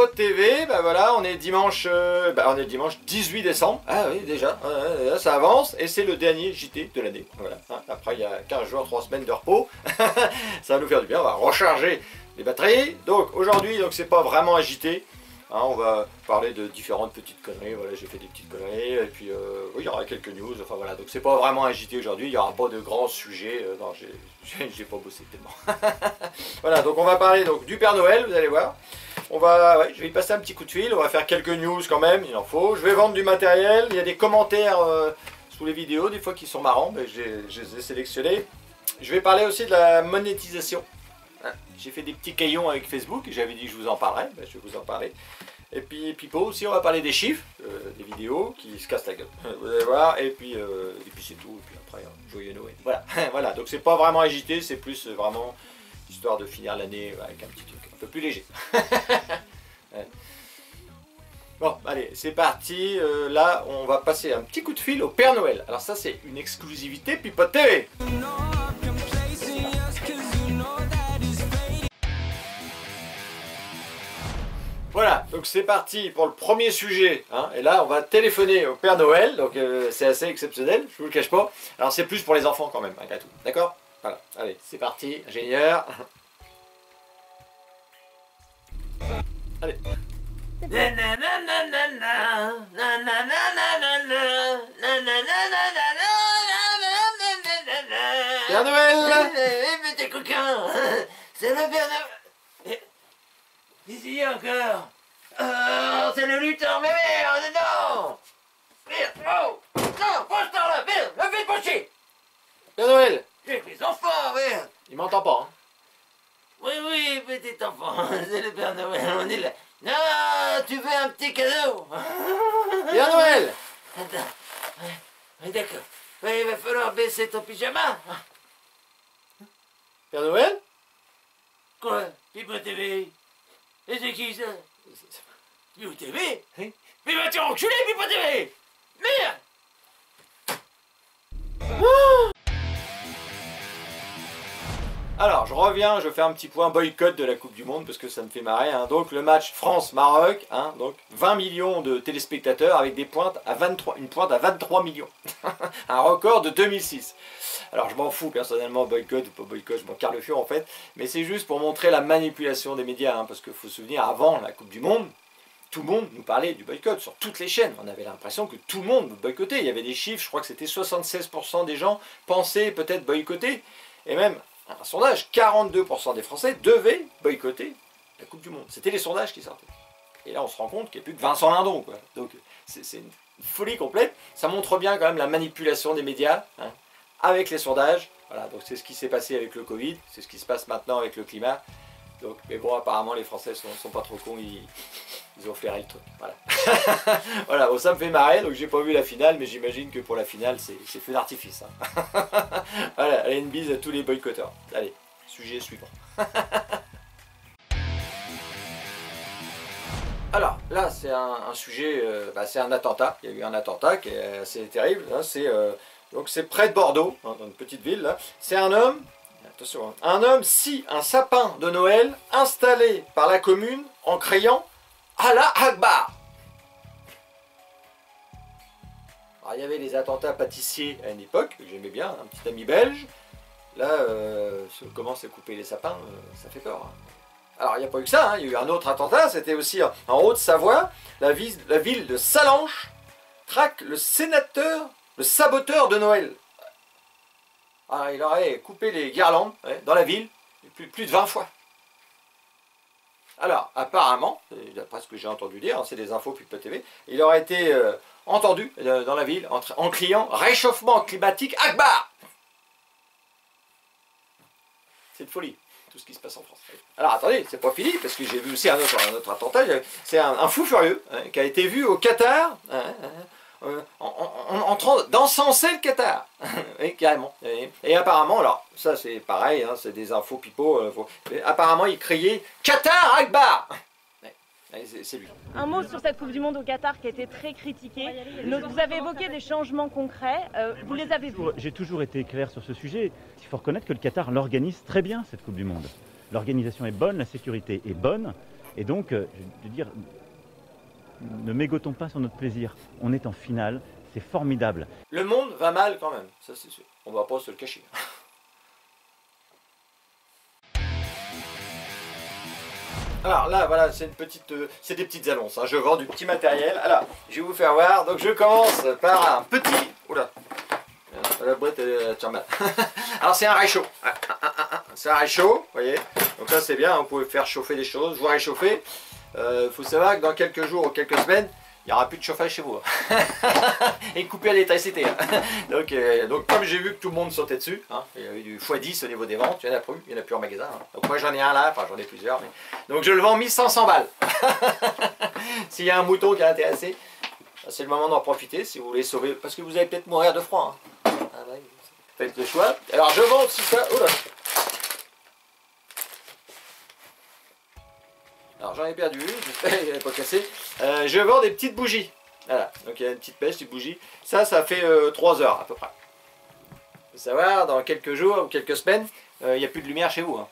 Pipo TV, bah voilà, on est dimanche 18 décembre. Ah oui, déjà, ça avance, et c'est le dernier JT de l'année. Voilà, hein, après il y a 15 jours, 3 semaines de repos, ça va nous faire du bien, on va recharger les batteries. Donc aujourd'hui, c'est pas vraiment un JT. Hein, on va parler de différentes petites conneries, voilà, j'ai fait des petites conneries, et puis oui, il y aura quelques news, enfin voilà, donc c'est pas vraiment un JT aujourd'hui, il n'y aura pas de grands sujets, non, j'ai pas bossé tellement. Voilà, donc on va parler du Père Noël, vous allez voir, je vais y passer un petit coup de fil, on va faire quelques news quand même, il en faut, je vais vendre du matériel, il y a des commentaires sous les vidéos, des fois qui sont marrants, mais je les ai sélectionnés. Je vais parler aussi de la monétisation. J'ai fait des petits caillons avec Facebook, j'avais dit que je vous en parlerais, ben, je vais vous en parler. Et puis Pipo aussi, on va parler des chiffres, des vidéos qui se cassent la gueule, vous allez voir, et puis c'est tout, et puis après, joyeux Noël. Voilà, voilà, donc c'est pas vraiment agité, c'est plus vraiment histoire de finir l'année avec un petit truc un peu plus léger. Ouais. Bon, allez, c'est parti, là on va passer un petit coup de fil au Père Noël. Alors ça c'est une exclusivité Pipo TV. Voilà, donc c'est parti pour le premier sujet, hein, et là on va téléphoner au Père Noël, donc c'est assez exceptionnel, je vous le cache pas. Alors c'est plus pour les enfants quand même, malgré tout, d'accord? Voilà, allez, c'est parti, ingénieur. Allez. Père Noël! Petit coquin, c'est le Père Noël. Ici encore. Oh, c'est le lutin, mais merde, non! Merde, oh! Non, pose par là, merde, le fais pocher! Père Noël! J'ai les enfants, merde! Il m'entend pas, hein? Oui, petit enfant, c'est le Père Noël, on est là. Non, tu veux un petit cadeau? Père Noël! Attends, oui, d'accord. Ouais, il va falloir baisser ton pyjama. Père Noël? Quoi? Pipo TV? Et c'est qui ça? Pipo TV? Hein? Mais va-tu enculer, Pipo TV? Merde! Alors, je reviens, je fais un petit point boycott de la Coupe du Monde parce que ça me fait marrer. Hein. Donc, le match France-Maroc, hein, donc 20 millions de téléspectateurs avec des pointes à 23, une pointe à 23 millions. Un record de 2006. Alors, je m'en fous personnellement, boycott ou pas boycott, je m'en carre le fion en fait. Mais c'est juste pour montrer la manipulation des médias. Hein, parce qu'il faut se souvenir, avant la Coupe du Monde, tout le monde nous parlait du boycott sur toutes les chaînes. On avait l'impression que tout le monde boycottait. Il y avait des chiffres, je crois que c'était 76% des gens pensaient peut-être boycotter. Et même un sondage, 42% des Français devaient boycotter la Coupe du Monde. C'était les sondages qui sortaient. Et là, on se rend compte qu'il n'y a plus que Vincent Lindon, quoi. Donc, c'est une folie complète. Ça montre bien quand même la manipulation des médias, hein, avec les sondages. Voilà, donc c'est ce qui s'est passé avec le Covid, c'est ce qui se passe maintenant avec le climat. Donc, mais bon, apparemment, les Français sont pas trop cons, ils ont flairé le truc. Voilà. Voilà, bon, ça me fait marrer, donc j'ai pas vu la finale, mais j'imagine que pour la finale, c'est feu d'artifice. Hein. Voilà, allez, une bise à tous les boycotteurs. Allez, sujet suivant. Alors, là, c'est un sujet, c'est un attentat. Il y a eu un attentat qui est assez terrible. Hein. Donc, c'est près de Bordeaux, hein, dans une petite ville. Là. C'est un homme. Attention, hein. Un homme scie un sapin de Noël installé par la commune en criant « Allah Akbar ». Alors, il y avait les attentats pâtissiers à une époque, que j'aimais bien, un petit ami belge. Là, si on commence à couper les sapins, ça fait peur. Hein. Alors, il n'y a pas eu que ça, hein. Il y a eu un autre attentat, c'était aussi en Haute-Savoie, la ville de Salanches traque le saboteur de Noël. Ah, il aurait coupé les guirlandes dans la ville plus de 20 fois. Alors, apparemment, d'après ce que j'ai entendu dire, hein, c'est des infos Pipo TV, il aurait été entendu dans la ville en criant « Réchauffement climatique Akbar !» C'est de folie, tout ce qui se passe en France. Alors attendez, c'est pas fini, parce que j'ai vu aussi un autre attentat, c'est un fou furieux hein, qui a été vu au Qatar, en train d'encenser le Qatar, oui, carrément. Et apparemment, alors ça c'est pareil, hein, c'est des infos Pipo, apparemment il criait « Qatar Akbar !» C'est lui. Un mot sur cette Coupe du Monde au Qatar qui a été très critiquée. Vous avez évoqué des changements concrets, vous les avez vus? J'ai toujours été clair sur ce sujet. Il faut reconnaître que le Qatar l'organise très bien, cette Coupe du Monde. L'organisation est bonne, la sécurité est bonne. Et donc, je veux dire, ne mégotons pas sur notre plaisir. On est en finale, c'est formidable. Le monde va mal quand même, ça c'est sûr. On va pas se le cacher. Alors là, voilà, c'est c'est des petites annonces. Hein. Je vends du petit matériel. Alors, je vais vous faire voir. Donc je commence par un petit. Oula, la boîte elle tient mal. Alors c'est un réchaud. C'est un réchaud, vous voyez. Donc ça c'est bien. Vous pouvez faire chauffer des choses. Vous réchauffer. Faut savoir que dans quelques jours ou quelques semaines, il n'y aura plus de chauffage chez vous. Et couper l'électricité. Donc comme j'ai vu que tout le monde sautait dessus, hein, il y avait du x10 au niveau des ventes, il n'y en a plus en magasin. Hein. Donc moi j'en ai un là, enfin j'en ai plusieurs. Mais... Donc je le vends 1500 balles. S'il y a un mouton qui est intéressé, c'est le moment d'en profiter si vous voulez sauver, parce que vous allez peut-être mourir de froid. Hein. Ah ouais, faites le choix. Alors je vends aussi ça. Oh là. Alors j'en ai perdu une, j'espère qu'il n'est pas cassé. Je vends des petites bougies. Voilà, donc il y a une petite pêche, des bougies. Ça fait 3 heures à peu près. Il faut savoir, dans quelques jours ou quelques semaines, il n'y a plus de lumière chez vous. Hein.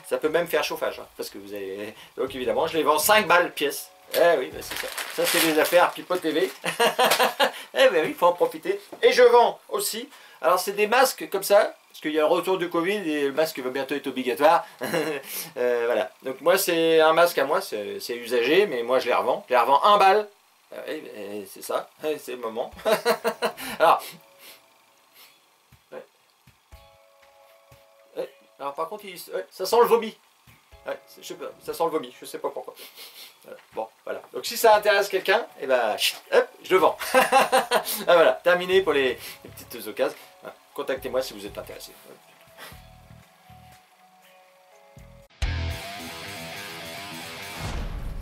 Ça peut même faire chauffage. Hein, parce que vous avez... Donc évidemment, je les vends 5 balles pièce. Eh oui, ben c'est ça. Ça c'est les affaires Pipo TV. Eh ben oui, il faut en profiter. Et je vends aussi. Alors c'est des masques comme ça. Parce qu'il y a le retour du Covid et le masque va bientôt être obligatoire. Voilà. Donc moi c'est un masque à moi, c'est usagé, mais moi je les revends. Je les revends 1 balle. C'est ça, c'est le moment. Alors, alors par contre, ça sent le vomi. Je sais pas, ça sent le vomi, je sais pas pourquoi. Bon, voilà. Donc si ça intéresse quelqu'un, et ben, hop, je le vends. Voilà, terminé pour les petites occasions. Contactez-moi si vous êtes intéressé.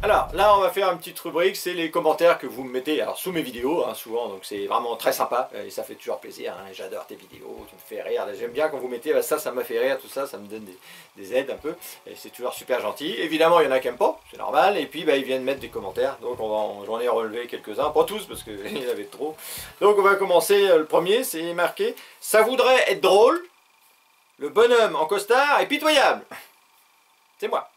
Alors là on va faire une petite rubrique, c'est les commentaires que vous me mettez alors, sous mes vidéos, hein, souvent, donc c'est vraiment très sympa et ça fait toujours plaisir, hein, j'adore tes vidéos, tu me fais rire, j'aime bien quand vous mettez ça m'a fait rire, tout ça, ça me donne des aides un peu, et c'est toujours super gentil. Évidemment il y en a qui n'aiment pas, c'est normal, et puis ils viennent mettre des commentaires, donc j'en ai relevé quelques-uns, pas tous parce qu'il y en avait trop. Donc on va commencer, le premier c'est marqué « Ça voudrait être drôle, le bonhomme en costard est pitoyable ». C'est moi.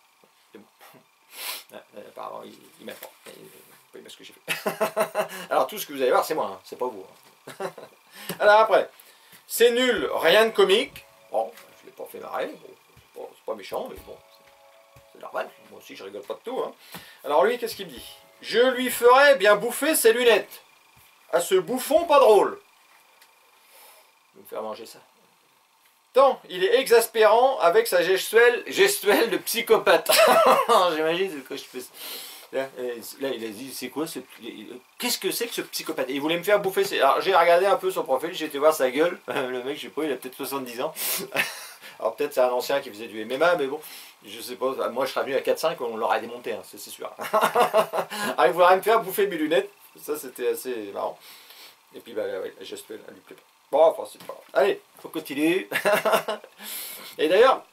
Apparemment, il m'aime pas. Il pas ce que j'ai fait. Alors, tout ce que vous allez voir, c'est moi, hein, c'est pas vous. Hein. Alors, après, c'est nul, rien de comique. Bon, je l'ai pas fait marrer. Bon, c'est pas méchant, mais bon, c'est normal. Moi aussi, je rigole pas de tout. Hein. Alors, lui, qu'est-ce qu'il me dit? Je lui ferais bien bouffer ses lunettes. À ce bouffon, pas drôle. Je vais me faire manger ça. Tant il est exaspérant avec sa gestuelle de psychopathe. J'imagine ce que je fais. Là, il a dit, c'est quoi ce... Qu'est-ce que c'est que ce psychopathe? Et il voulait me faire bouffer. Alors j'ai regardé un peu son profil, j'ai été voir sa gueule. Le mec, je sais pas, il a peut-être 70 ans. Alors peut-être c'est un ancien qui faisait du MMA, mais bon, je sais pas. Moi je serais venu à 4-5, on l'aurait démonté, hein, c'est sûr. Alors il voudrait me faire bouffer mes lunettes. Ça c'était assez marrant. Et puis ouais, la gestuelle, elle lui plaît pas. Bon, enfin, c'est pas grave. Allez, faut continuer. Et d'ailleurs,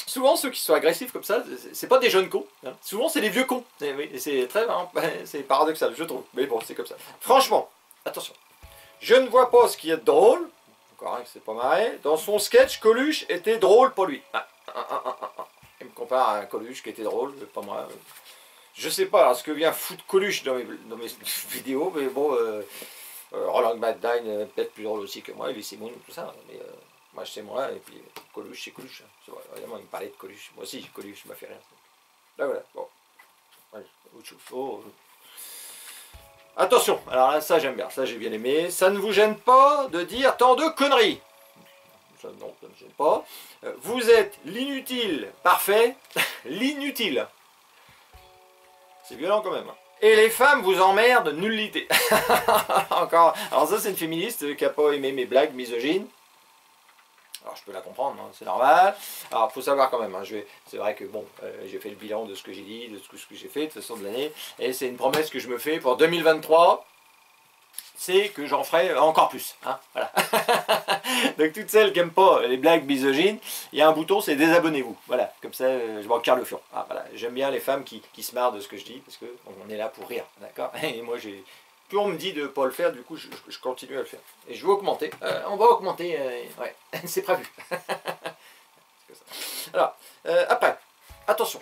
souvent ceux qui sont agressifs comme ça, c'est pas des jeunes cons. Hein. Souvent, c'est des vieux cons. Et c'est très marrant. C'est paradoxal, je trouve. Mais bon, c'est comme ça. Franchement, attention. Je ne vois pas ce qui est drôle. Encore un que c'est pas marré. Dans son sketch, Coluche était drôle pour lui. Il me compare à un Coluche qui était drôle, pas moi. Je sais pas alors, ce que vient foutre Coluche dans mes vidéos, mais bon... Roland McDine, peut-être plus drôle aussi que moi, Elie Semoun, tout ça, mais moi je sais moi, et puis Coluche, c'est Coluche. Vraiment, il me parlait de Coluche. Moi aussi, Coluche m'a fait rire. Là voilà, bon. Allez, autre chose. Oh. Attention, alors là, ça j'aime bien, ça j'ai bien aimé. Ça ne vous gêne pas de dire tant de conneries? Ça, non, ça ne me gêne pas. Vous êtes l'inutile parfait, l'inutile. C'est violent quand même. Hein. Et les femmes vous emmerdent, nullité. Encore. Alors ça c'est une féministe qui n'a pas aimé mes blagues misogynes. Alors je peux la comprendre, hein, c'est normal. Alors il faut savoir quand même, hein, c'est vrai que bon, j'ai fait le bilan de ce que j'ai dit, de ce que j'ai fait de toute façon de l'année. Et c'est une promesse que je me fais pour 2023. C'est que j'en ferai encore plus. Hein, voilà. Donc toutes celles qui n'aiment pas les blagues misogynes, il y a un bouton, c'est désabonnez-vous. Voilà, comme ça je m'en carre le fion. Ah, voilà. J'aime bien les femmes qui se marrent de ce que je dis, parce qu'on est là pour rire, d'accord. Et moi, plus on me dit de ne pas le faire, du coup je continue à le faire. Et je vais augmenter. On va augmenter, ouais, c'est prévu. Alors, après, attention.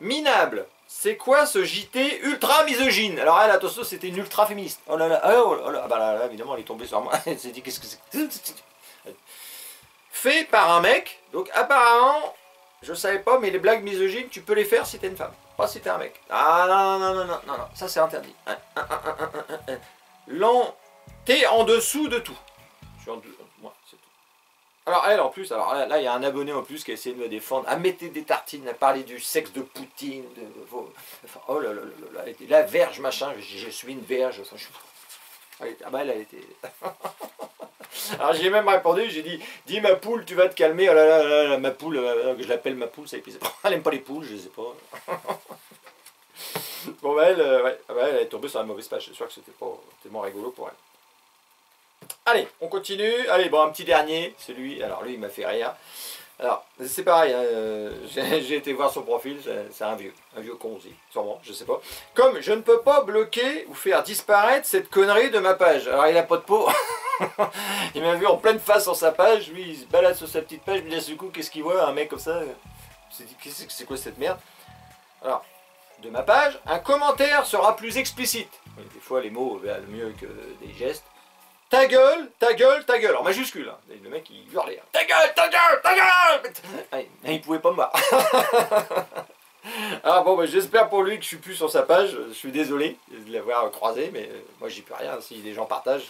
Minable, c'est quoi ce JT ultra misogyne? Alors elle, attention, c'était une ultra féministe. Oh là là, oh là, bah là, évidemment, elle est tombée sur moi. Elle s'est dit, qu'est-ce que c'est? Fait par un mec, donc apparemment, je savais pas, mais les blagues misogynes, tu peux les faire si t'es une femme, pas si t'es un mec. Ah non, non, non, non, non, non, ça c'est interdit. T'es en dessous de tout. Je suis en dessous, moi, c'est tout. Alors elle en plus, alors là il y a un abonné en plus qui a essayé de me défendre, à mettre des tartines, à parler du sexe de Poutine, enfin, oh là là là là, la verge machin, je suis une verge, enfin, ah bah elle a été... Alors j'ai même répondu, j'ai dit, dis ma poule, tu vas te calmer, oh là là là, là ma poule, je l'appelle ma poule, ça épuise. Elle aime pas les poules, je sais pas. Bon bah elle, ouais, elle est tombée sur la mauvaise page, c'est sûr que c'était pas tellement rigolo pour elle. Allez, on continue. Allez, bon, un petit dernier. Celui, alors lui, il m'a fait rire. Alors, c'est pareil, hein, j'ai été voir son profil, c'est un vieux con aussi, sûrement, je sais pas. Comme je ne peux pas bloquer ou faire disparaître cette connerie de ma page. Alors, il a pas de peau. Il m'a vu en pleine face sur sa page. Lui, il se balade sur sa petite page. Mais du coup, qu'est-ce qu'il voit, un mec comme ça? Il s'est dit, c'est quoi cette merde? Alors, de ma page, un commentaire sera plus explicite. Des fois, les mots valent mieux que des gestes. Ta gueule, ta gueule, ta gueule. En majuscule. Hein. Le mec, il hurlait. Hein. Ta gueule, ta gueule, ta gueule. Allez, il pouvait pas me voir. Alors bon, bah, j'espère pour lui que je suis plus sur sa page. Je suis désolé de l'avoir croisé, mais moi, j'y peux rien. Si les gens partagent,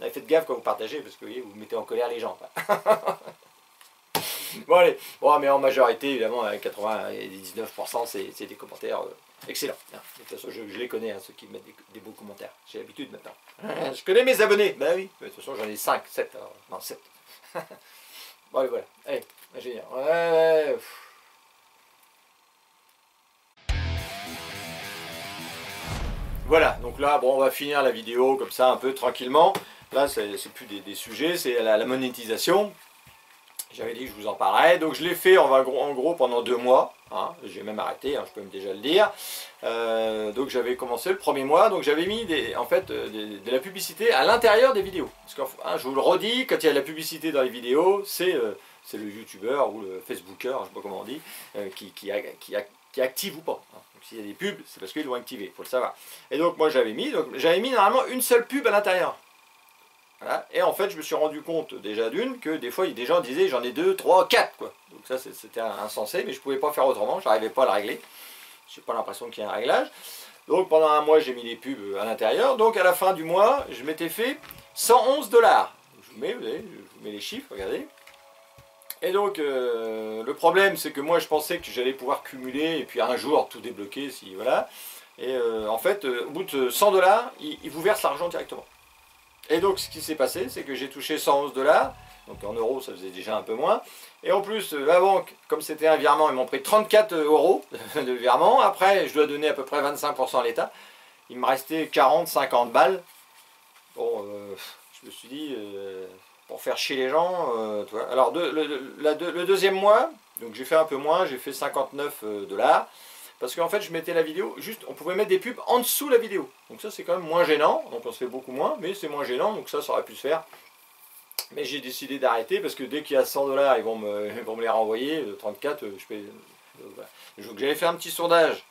faites gaffe quand vous partagez, parce que vous mettez en colère les gens. Bon, allez. Bon, mais en majorité, évidemment, 99%, c'est des commentaires excellents. De toute façon, je les connais, hein, ceux qui mettent des beaux commentaires. J'ai l'habitude maintenant. Je connais mes abonnés. Bah oui. De toute façon, j'en ai 5, 7. Alors, non, 7. Bon, allez, voilà. Allez, génial. Ouais. Voilà, donc là, bon, on va finir la vidéo comme ça, un peu tranquillement. Là, c'est plus des sujets, c'est la monétisation. J'avais dit que je vous en parlerais, donc je l'ai fait en gros pendant 2 mois, hein. J'ai même arrêté, hein, je peux même déjà le dire. Donc j'avais commencé le premier mois, donc j'avais mis de la publicité à l'intérieur des vidéos. Parce que hein, je vous le redis, quand il y a de la publicité dans les vidéos, c'est le youtubeur ou le facebooker, je ne sais pas comment on dit, qui active ou pas. Hein. Donc s'il y a des pubs, c'est parce qu'ils l'ont activé, il faut le savoir. Et donc moi j'avais mis normalement une seule pub à l'intérieur. Voilà. Et en fait, je me suis rendu compte déjà que des fois, des gens disaient j'en ai 2, 3, 4 quoi. Donc ça, c'était insensé, mais je ne pouvais pas faire autrement, je n'arrivais pas à le régler. Je n'ai pas l'impression qu'il y ait un réglage. Donc pendant un mois, j'ai mis les pubs à l'intérieur. Donc à la fin du mois, je m'étais fait 111 $. Je vous mets les chiffres, regardez. Et donc, le problème, c'est que moi, je pensais que j'allais pouvoir cumuler et puis un jour tout débloquer, si voilà. Et en fait, au bout de 100 $, ils vous versent l'argent directement. Et donc ce qui s'est passé, c'est que j'ai touché 111 $, donc en euros ça faisait déjà un peu moins. Et en plus, la banque, comme c'était un virement, ils m'ont pris 34 € de virement. Après, je dois donner à peu près 25% à l'État. Il me restait 40-50 balles. Bon, je me suis dit, pour faire chier les gens, tu vois. Alors le deuxième mois, donc j'ai fait un peu moins, j'ai fait 59 $. Parce qu'en fait, je mettais la vidéo, juste, on pouvait mettre des pubs en dessous de la vidéo. Donc ça, c'est quand même moins gênant. Donc on se fait beaucoup moins, mais c'est moins gênant. Donc ça aurait pu se faire. Mais j'ai décidé d'arrêter parce que dès qu'il y a 100 $, ils vont me les renvoyer. 34, je paye. Voilà. Donc j'avais fait un petit sondage.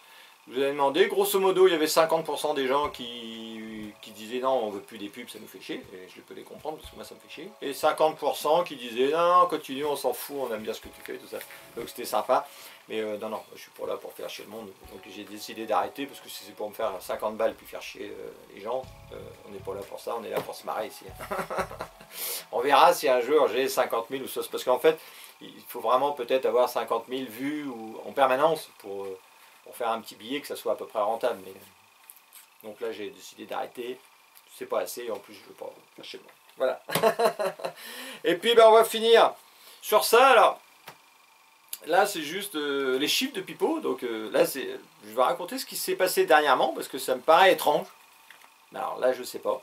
Je vous avais demandé, grosso modo, il y avait 50% des gens qui disaient non, on veut plus des pubs, ça nous fait chier. Et je peux les comprendre parce que moi, ça me fait chier. Et 50% qui disaient non, continue, on s'en fout, on aime bien ce que tu fais, tout ça. Donc c'était sympa. Mais non, je suis pas là pour faire chier le monde. Donc j'ai décidé d'arrêter parce que si c'est pour me faire 50 balles puis faire chier les gens, on n'est pas là pour ça, on est là pour se marrer ici. On verra si un jour j'ai 50 000 ou ça. Parce qu'en fait, il faut vraiment peut-être avoir 50 000 vues en permanence pour faire un petit billet que ça soit à peu près rentable. Mais... Donc là, j'ai décidé d'arrêter. C'est pas assez et en plus, je veux pas faire chier le monde. Voilà. Et puis, on va finir sur ça. Alors. Là, c'est juste les chiffres de Pipo. Donc là, je vais raconter ce qui s'est passé dernièrement parce que ça me paraît étrange. Alors là, je sais pas.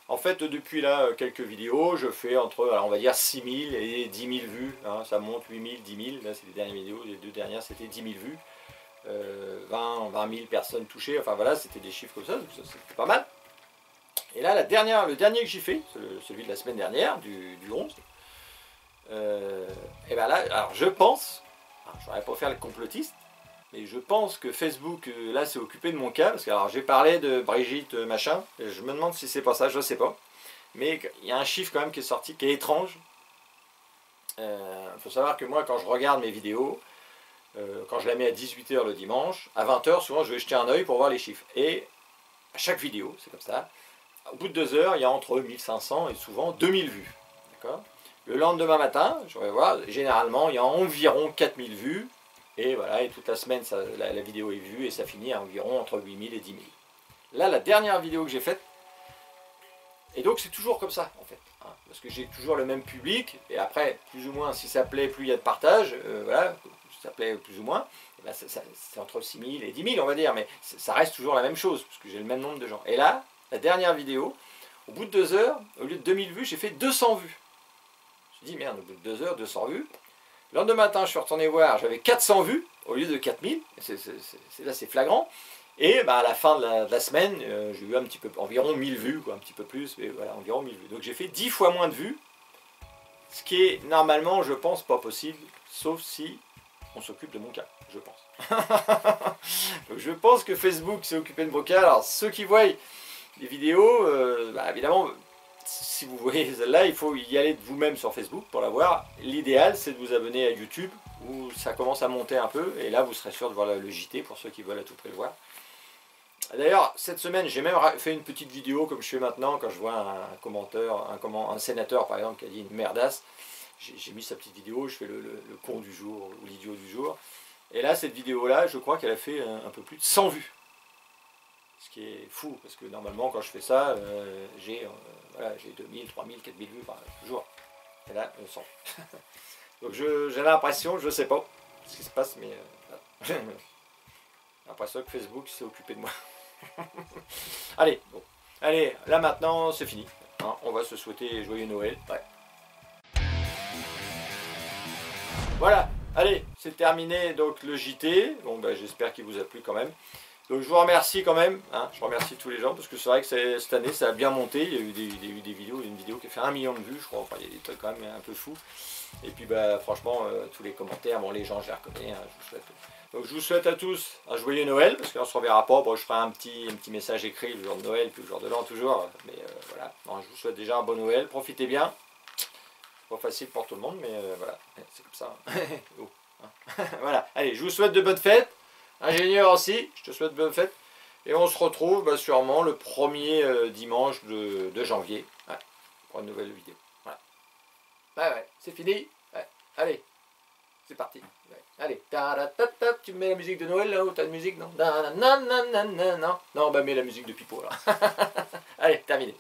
En fait, depuis là, quelques vidéos, je fais entre, alors on va dire 6 000 et 10 000 vues. Hein, ça monte 8 000, 10 000. Là, c'est les dernières vidéos. Les 2 dernières, c'était 10 000 vues. 20 000 personnes touchées. Enfin voilà, c'était des chiffres comme ça. Donc ça, c'était pas mal. Et là, le dernier que j'ai fait, celui de la semaine dernière, du 11. Et bien là, alors je pense... Je n'aurais pas faire le complotiste, mais je pense que Facebook, là, s'est occupé de mon cas, parce que alors j'ai parlé de Brigitte machin, et je me demande si c'est pas ça, je sais pas. Mais il y a un chiffre quand même qui est sorti, qui est étrange. Faut savoir que moi, quand je regarde mes vidéos, quand je la mets à 18 h le dimanche, à 20 h, souvent je vais jeter un œil pour voir les chiffres. Et à chaque vidéo, c'est comme ça, au bout de 2 heures, il y a entre 1500 et souvent 2000 vues. D'accord ? Le lendemain matin, je vais voir, généralement, il y a environ 4000 vues. Et voilà, et toute la semaine, la vidéo est vue et ça finit à environ entre 8000 et 10 000. Là, la dernière vidéo que j'ai faite, et donc c'est toujours comme ça, en fait. Hein, parce que j'ai toujours le même public, et après, plus ou moins, si ça plaît, plus il y a de partage, voilà, si ça plaît plus ou moins, eh ben, c'est entre 6 000 et 10 000, on va dire, mais ça reste toujours la même chose, parce que j'ai le même nombre de gens. Et là, la dernière vidéo, au bout de 2 heures, au lieu de 2000 vues, j'ai fait 200 vues. Je me suis dit, merde, au bout de 2 heures, 200 vues. Le lendemain matin, je suis retourné voir, j'avais 400 vues au lieu de 4000. Là, c'est flagrant. Et bah, à la fin de la semaine, j'ai eu un petit peu, environ 1000 vues, quoi, un petit peu plus, mais voilà, environ 1000 vues. Donc j'ai fait 10 fois moins de vues, ce qui est normalement, je pense, pas possible, sauf si on s'occupe de mon cas, je pense. Donc je pense que Facebook s'est occupé de mon cas. Alors ceux qui voient les vidéos, bah, évidemment, si vous voyez celle-là, il faut y aller de vous-même sur Facebook pour la voir. L'idéal, c'est de vous abonner à YouTube, où ça commence à monter un peu, et là, vous serez sûr de voir le JT, pour ceux qui veulent à tout prix le voir. D'ailleurs, cette semaine, j'ai même fait une petite vidéo, comme je fais maintenant, quand je vois un commentaire, un sénateur, par exemple, qui a dit une merdasse. J'ai mis sa petite vidéo, je fais le con du jour, ou l'idiot du jour. Et là, cette vidéo-là, je crois qu'elle a fait un peu plus de 100 vues. Ce qui est fou, parce que normalement, quand je fais ça, j'ai 2000, 3000, 4000 vues par jour. Et là, 100. Donc j'ai l'impression, je ne sais pas ce qui se passe, mais j'ai l'impression que Facebook s'est occupé de moi. Allez, bon. Allez, là maintenant, c'est fini. Hein, on va se souhaiter joyeux Noël. Ouais. Voilà, allez, c'est terminé donc le JT. Bon, ben, j'espère qu'il vous a plu quand même. Donc je vous remercie quand même, hein, je remercie tous les gens, parce que c'est vrai que cette année ça a bien monté, il y a eu des vidéos, une vidéo qui a fait 1 million de vues je crois, enfin il y a des trucs quand même un peu fous. Et puis bah franchement, tous les commentaires, bon les gens je les reconnais, hein, donc je vous souhaite à tous un joyeux Noël, parce qu'on se reverra pas, bon je ferai un petit message écrit le jour de Noël, puis le jour de l'an toujours, mais voilà, non, je vous souhaite déjà un bon Noël, profitez bien, pas facile pour tout le monde, mais voilà, c'est comme ça. Oh, hein. Voilà, allez, je vous souhaite de bonnes fêtes. Ingénieur aussi, je te souhaite bonne fête. Et on se retrouve bah, sûrement le premier dimanche de janvier, ouais, pour une nouvelle vidéo. Voilà. Ouais, c'est fini. Ouais. Allez, c'est parti. Ouais. Allez, tu me mets la musique de Noël là, ou t'as une musique, non? Non, bah mets la musique de Pipo là. Allez, terminé.